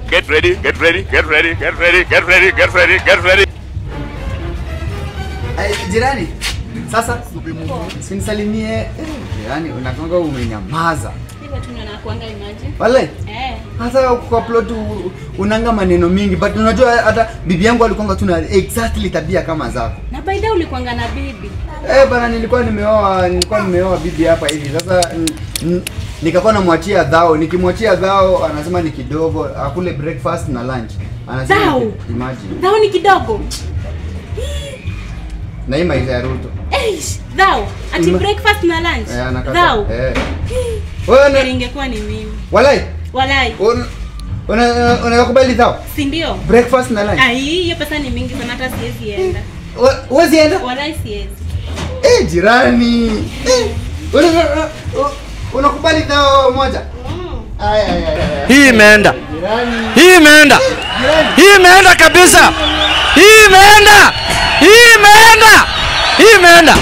Get ready, get ready, get ready, get ready, get ready, get ready, get ready. Jirani, sasa sinisalimie. Jirani, unakonga umenyamaza. Hivyo tunaona kuanga imagine. Wale? Hasa kwa plot unanga maneno mingi, but unajua hata bibi yangu alikonga tuna exactly tabia kama zako. Na by the way ulikuanga na bibi. Bana nilikuwa nimeoa bibi hapa hivi. Sasa nikakuwa namwachia dhao, nikimwachia dhao anasema ni kidogo, akule breakfast na lunch. Anasema imagine. Dhao ni kidogo. Na hii maisha ya Ruto. Dhao, ati breakfast na lunch. Dhao. Wewe ingekuwa ni mimi. Walai. Unakubali dhao? Si ndio? Breakfast na lunch. Hiyo pesa ni mingi sana hata siwezi enda. Huwezi enda? Walai siwezi. Jirani. Unakubali dhao moja? Hii imeenda. Hii imeenda. Hii imeenda kabisa. Hii imeenda. Hii imeenda. Hii imeenda.